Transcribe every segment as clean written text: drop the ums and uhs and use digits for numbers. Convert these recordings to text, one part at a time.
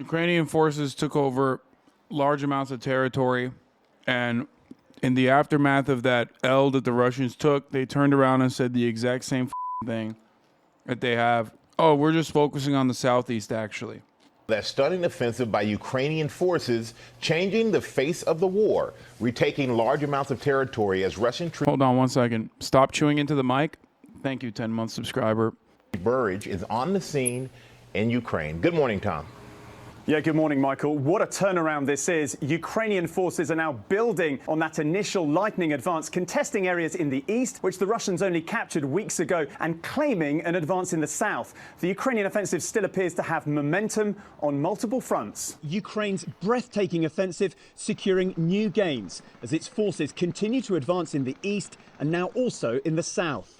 Ukrainian forces took over large amounts of territory, and in the aftermath of that L that the Russians took, they turned around and said the exact same thing that they have. Oh, we're just focusing on the southeast, actually. That stunning offensive by Ukrainian forces changing the face of the war, retaking large amounts of territory as Russian troops. Hold on 1 second. Stop chewing into the mic. Thank you, 10-month subscriber. Burridge is on the scene in Ukraine. Good morning, Tom. Yeah, good morning, Michael. What a turnaround this is. Ukrainian forces are now building on that initial lightning advance, contesting areas in the east, which the Russians only captured weeks ago, and claiming an advance in the south. The Ukrainian offensive still appears to have momentum on multiple fronts. Ukraine's breathtaking offensive securing new gains as its forces continue to advance in the east and now also in the south.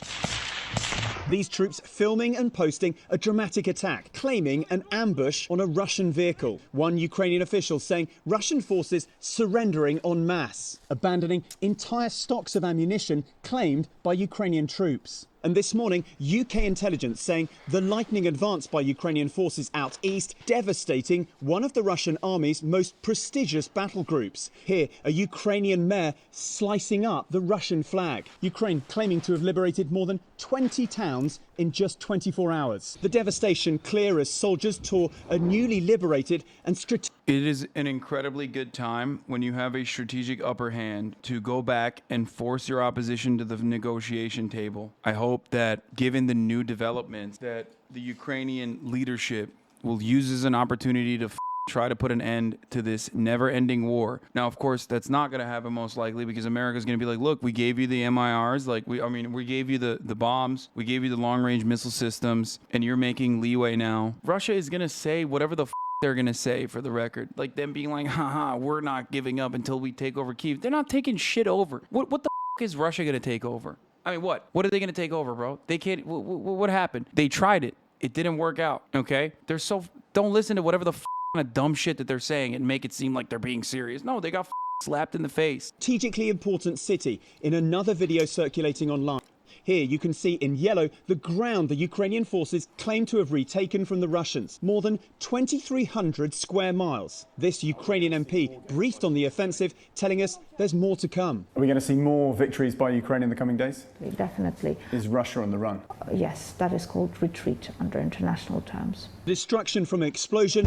These troops filming and posting a dramatic attack, claiming an ambush on a Russian vehicle. One Ukrainian official saying Russian forces surrendering en masse, abandoning entire stocks of ammunition claimed by Ukrainian troops. And this morning, UK intelligence saying the lightning advance by Ukrainian forces out east, devastating one of the Russian army's most prestigious battle groups. Here, a Ukrainian mayor slicing up the Russian flag. Ukraine claiming to have liberated more than 20 towns in just 24 hours. The devastation clear as soldiers tore a newly liberated and strategic. It is an incredibly good time when you have a strategic upper hand to go back and force your opposition to the negotiation table. I hope that given the new developments that the Ukrainian leadership will use as an opportunity to try to put an end to this never-ending war. Now, of course, that's not going to happen most likely because America's going to be like, look, we gave you the MIRs, we gave you the bombs, we gave you the long-range missile systems, and you're making leeway now. Russia is going to say whatever the they're going to say, for the record. Like them being like, haha, we're not giving up until we take over Kyiv. They're not taking shit over. What the is Russia going to take over? I mean, what? What are they going to take over, bro? They can't. What happened? They tried it. It didn't work out, okay? Don't listen to whatever the kind of dumb shit that they're saying and make it seem like they're being serious. No, they got slapped in the face. Strategically important city in another video circulating online. Here you can see in yellow the ground the Ukrainian forces claim to have retaken from the Russians. More than 2,300 square miles. This Ukrainian MP briefed on the offensive, telling us there's more to come. Are we going to see more victories by Ukraine in the coming days? Definitely. Is Russia on the run? Yes, that is called retreat under international terms. Destruction from explosion.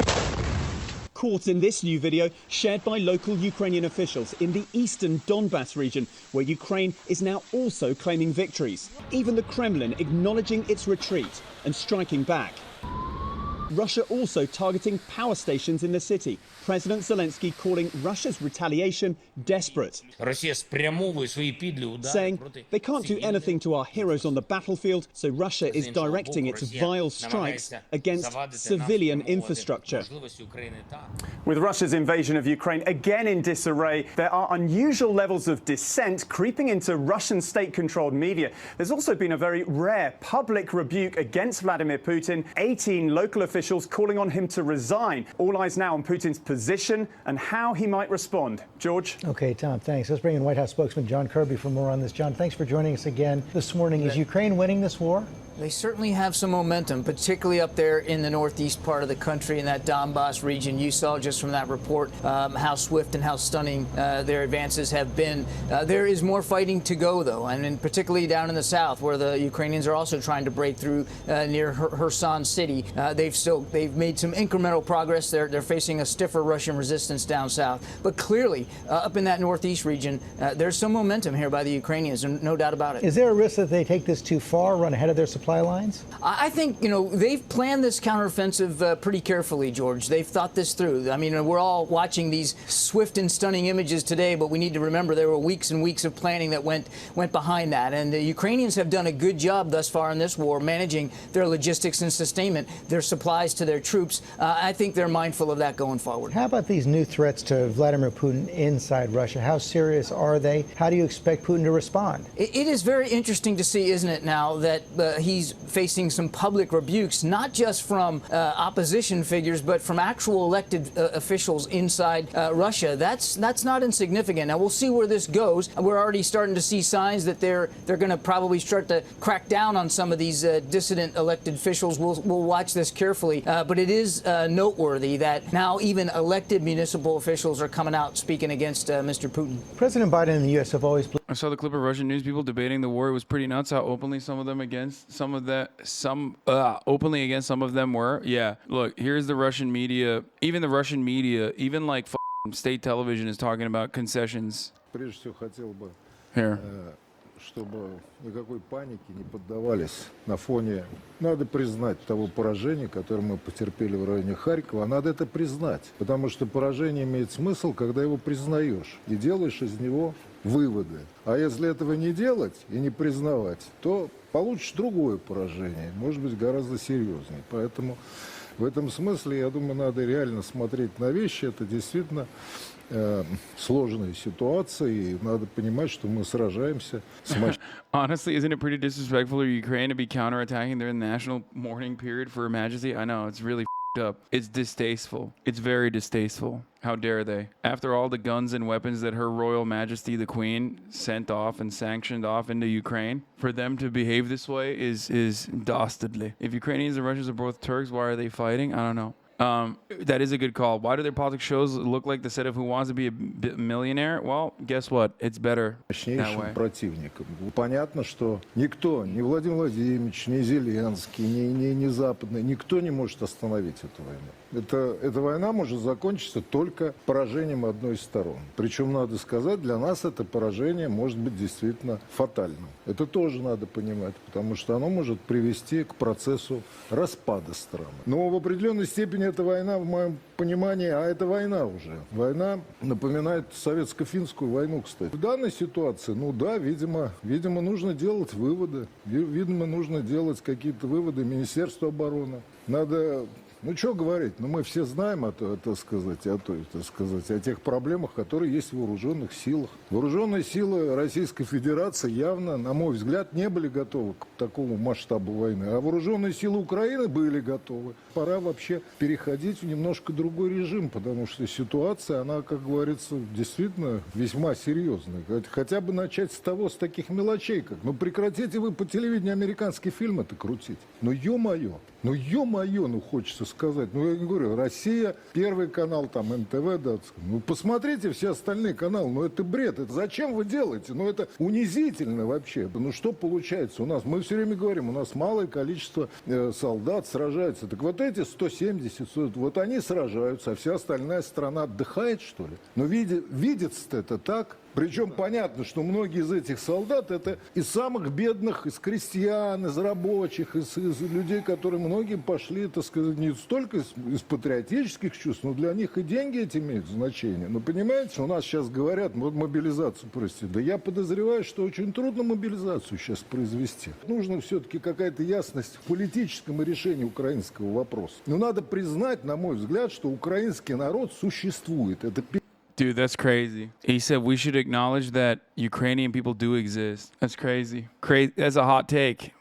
Caught in this new video shared by local Ukrainian officials in the eastern Donbass region, where Ukraine is now also claiming victories. Even the Kremlin acknowledging its retreat and striking back. Russia also targeting power stations in the city. President Zelensky calling Russia's retaliation desperate, saying they can't do anything to our heroes on the battlefield, so Russia is directing its vile strikes against civilian infrastructure. With Russia's invasion of Ukraine again in disarray, there are unusual levels of dissent creeping into Russian state-controlled media. There's also been a very rare public rebuke against Vladimir Putin, 18 local officials calling on him to resign. All eyes now on Putin's position and how he might respond. George? Okay, Tom, thanks. Let's bring in White House spokesman John Kirby for more on this. John, thanks for joining us again this morning. Is Ukraine winning this war? They certainly have some momentum, particularly up there in the northeast part of the country, in that Donbass region. You saw just from that report how swift and how stunning their advances have been. There is more fighting to go, though, and particularly down in the south, where the Ukrainians are also trying to break through near Kherson City. They've made some incremental progress. They're facing a stiffer Russian resistance down south. But clearly, up in that northeast region, there's some momentum here by the Ukrainians, and no doubt about it. Is there a risk that they take this too far, run ahead of their supply lines? I think, they've planned this counteroffensive pretty carefully, George. They've thought this through. I mean, we're all watching these swift and stunning images today, but we need to remember there were weeks and weeks of planning that went behind that. And the Ukrainians have done a good job thus far in this war managing their logistics and sustainment, their supplies to their troops. I think they're mindful of that going forward. How about these new threats to Vladimir Putin inside Russia? How serious are they? How do you expect Putin to respond? It is very interesting to see, isn't it, now that he he's facing some public rebukes, not just from opposition figures, but from actual elected officials inside Russia. That's not insignificant. Now we'll see where this goes. We're already starting to see signs that they're going to probably start to crack down on some of these dissident elected officials. We'll watch this carefully, but it is noteworthy that now even elected municipal officials are coming out speaking against Mr. Putin. President Biden and the U.S. have always. I saw the clip of Russian news people debating the war. It was pretty nuts how openly openly against some of them were. Yeah, look, here's the Russian media. Even the Russian media, even like state television is talking about concessions. Прежде всего хотел бы, Here. чтобы никакой паники не поддавались на фоне, надо признать, того поражения, которое мы потерпели в районе Харькова, надо это признать, потому что поражение имеет смысл, когда его признаешь и делаешь из него выводы. А если этого не делать и не признавать, то получишь другое поражение, может быть, гораздо серьезнее. Поэтому в этом смысле, я думаю, надо реально смотреть на вещи. Это действительно сложная ситуация, и надо понимать, что мы сражаемся с Honestly, isn't it pretty disrespectful for Ukraine to be counterattacking their national mourning period for Her Majesty? I know, it's really up. It's distasteful. It's very distasteful. How dare they? After all the guns and weapons that Her Royal Majesty the Queen sent off and sanctioned off into Ukraine, for them to behave this way is dastardly. If Ukrainians and Russians are both Turks, why are they fighting? I don't know. That is a good call. Why do their politics shows look like the set of Who Wants to Be a Millionaire? Well, guess what? It's better that way. противником. Понятно, что никто, ни Владимир Владимирович, ни Зеленский, ни Западный, никто не может остановить эту войну. Эта война может закончиться только поражением одной из сторон. Причем, надо сказать, для нас это поражение может быть действительно фатальным. Это тоже надо понимать, потому что оно может привести к процессу распада страны. Но в определенной степени эта война, в моем понимании, а это война уже. Война напоминает советско-финскую войну, кстати. В данной ситуации, ну да, видимо, нужно делать выводы. Видимо, нужно делать какие-то выводы Министерству обороны. Надо... Ну, что говорить? Ну, мы все знаем о тех проблемах, которые есть в вооруженных силах. Вооруженные силы Российской Федерации явно, на мой взгляд, не были готовы к такому масштабу войны. А вооруженные силы Украины были готовы. Пора вообще переходить в немножко другой режим, потому что ситуация, она, как говорится, действительно весьма серьезная. Хотя бы начать с таких мелочей, как, ну, прекратите вы по телевидению американские фильмы-то крутить. Ну, ё-моё, хочется сказать. Ну, я не говорю, Россия, Первый канал, там, НТВ, да. Ну, посмотрите все остальные каналы. Ну, это бред. Это зачем вы делаете? Ну, это унизительно вообще. Ну, что получается у нас? Мы все время говорим, у нас малое количество солдат сражаются. Так вот эти 170, вот они сражаются, а вся остальная страна отдыхает, что ли? Но видится-то это так. Причем понятно, что многие из этих солдат это из самых бедных, из крестьян, из рабочих, из людей, которые многие пошли, так сказать, не столько из патриотических чувств, но для них и деньги эти имеют значение. Но понимаете, у нас сейчас говорят, вот мобилизацию простите. Да я подозреваю, что очень трудно мобилизацию сейчас произвести. Нужна все-таки какая-то ясность в политическом решении украинского вопроса. Но надо признать, на мой взгляд, что украинский народ существует. Это Dude, that's crazy. He said we should acknowledge that Ukrainian people do exist. That's crazy. That's a hot take.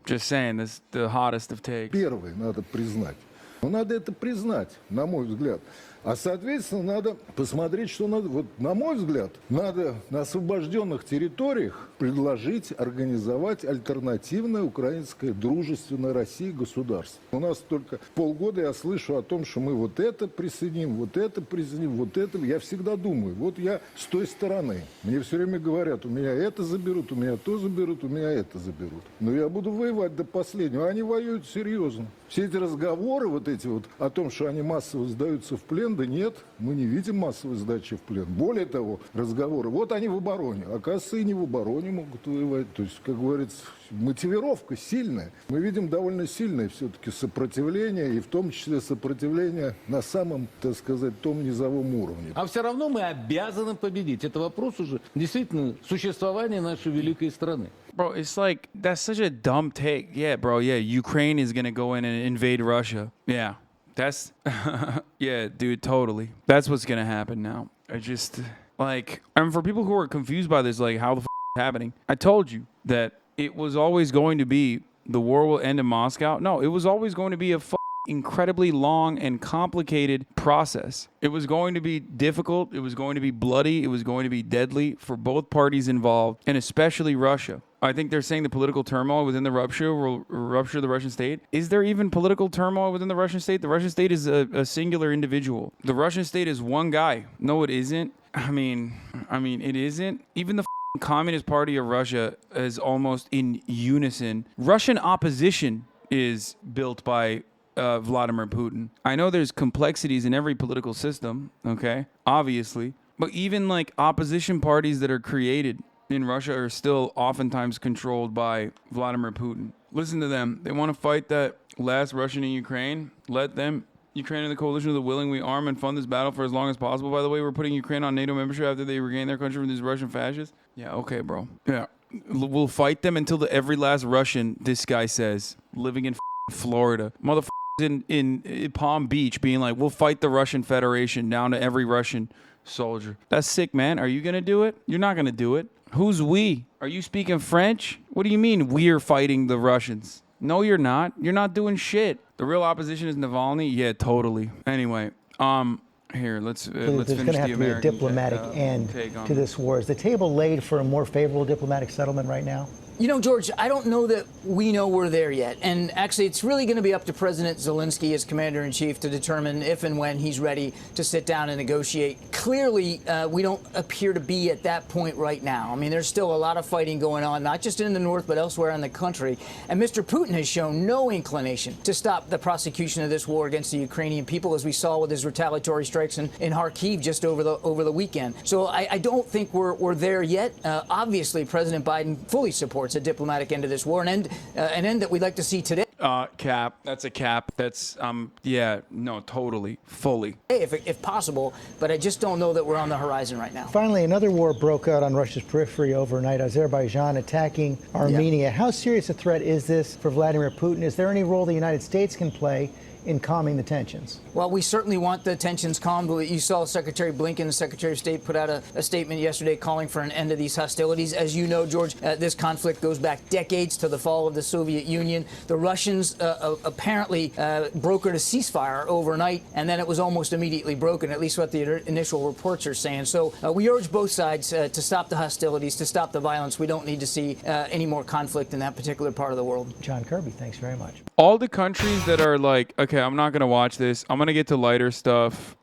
Just saying, that's the hottest of takes. Первое надо признать. Но надо это признать, на мой взгляд. А, соответственно, надо посмотреть, что надо. Вот, на мой взгляд, надо на освобожденных территориях предложить организовать альтернативное украинское дружественное России государство. У нас только полгода я слышу о том, что мы вот это присоединим, вот это присоединим, вот это. Я всегда думаю, вот я с той стороны. Мне все время говорят, у меня это заберут, у меня то заберут, у меня это заберут. Но я буду воевать до последнего. Они воюют серьезно. Все эти разговоры вот эти вот о том, что они массово сдаются в плен, да нет, мы не видим массовой сдачи в плен. Более того, разговоры, вот они в обороне, оказывается, и не в обороне могут воевать. То есть, как говорится, мотивировка сильная. Мы видим довольно сильное все-таки сопротивление, и в том числе сопротивление на самом, так сказать, том низовом уровне. А все равно мы обязаны победить. Это вопрос уже действительно существования нашей великой страны. Bro, it's like, that's such a dumb take. Yeah, bro, yeah, Ukraine is going to go in and invade Russia. Yeah, that's, yeah, dude, totally. That's what's going to happen now. I just, like, and for people who are confused by this, like, how the f*** is happening, I told you that it was always going to be the war will end in Moscow. No, it was always going to be a incredibly long and complicated process. It was going to be difficult. It was going to be bloody. It was going to be deadly for both parties involved, and especially Russia. I think they're saying the political turmoil within the Russia will rupture the Russian state. Is there even political turmoil within the Russian state? The Russian state is a singular individual. The Russian state is one guy. No, it isn't. I mean, it isn't. Even the Communist Party of Russia is almost in unison. Russian opposition is built by Vladimir Putin. I know there's complexities in every political system, okay, obviously, but even like opposition parties that are created in Russia are still oftentimes controlled by Vladimir Putin. Listen to them. They want to fight that last Russian in Ukraine. Let them. Ukraine and the coalition of the willing, we arm and fund this battle for as long as possible. By the way, we're putting Ukraine on NATO membership after they regain their country from these Russian fascists. Yeah, okay, bro. Yeah. We'll fight them until every last Russian, this guy says, living in Florida. Motherfuckers in Palm Beach being like, we'll fight the Russian Federation down to every Russian soldier. That's sick, man. Are you going to do it? You're not going to do it. Who's we? Are you speaking French? What do you mean we're fighting the Russians? No, you're not. You're not doing shit. The real opposition is Navalny? Yeah, totally. Anyway, here, let's There's finish going to have the to be a American diplomatic end take on to this war. Is the table laid for a more favorable diplomatic settlement right now? You know, George, I don't know that we know we're there yet. And actually, it's really going to be up to President Zelensky as commander-in-chief to determine if and when he's ready to sit down and negotiate. Clearly, we don't appear to be at that point right now. I mean, there's still a lot of fighting going on, not just in the north, but elsewhere in the country. And Mr. Putin has shown no inclination to stop the prosecution of this war against the Ukrainian people, as we saw with his retaliatory strikes in Kharkiv just over the weekend. So I don't think we're there yet. Obviously, President Biden fully supports a diplomatic end to this war, an end that we'd like to see today. Cap. That's a cap. That's, yeah, no, totally, fully. If possible, but I just don't know that we're on the horizon right now. Finally, another war broke out on Russia's periphery overnight, Azerbaijan attacking Armenia. How serious a threat is this for Vladimir Putin? Is there any role the United States can play in calming the tensions? Well, we certainly want the tensions calmed. You saw Secretary Blinken, the Secretary of State, put out a statement yesterday calling for an end to these hostilities. As you know, George, this conflict goes back decades to the fall of the Soviet Union. The Russians apparently brokered a ceasefire overnight, and then it was almost immediately broken, at least what the initial reports are saying. So we urge both sides to stop the hostilities, to stop the violence. We don't need to see any more conflict in that particular part of the world. John Kirby, thanks very much. All the countries that are like, okay, I'm not going to watch this. I'm going to get to lighter stuff.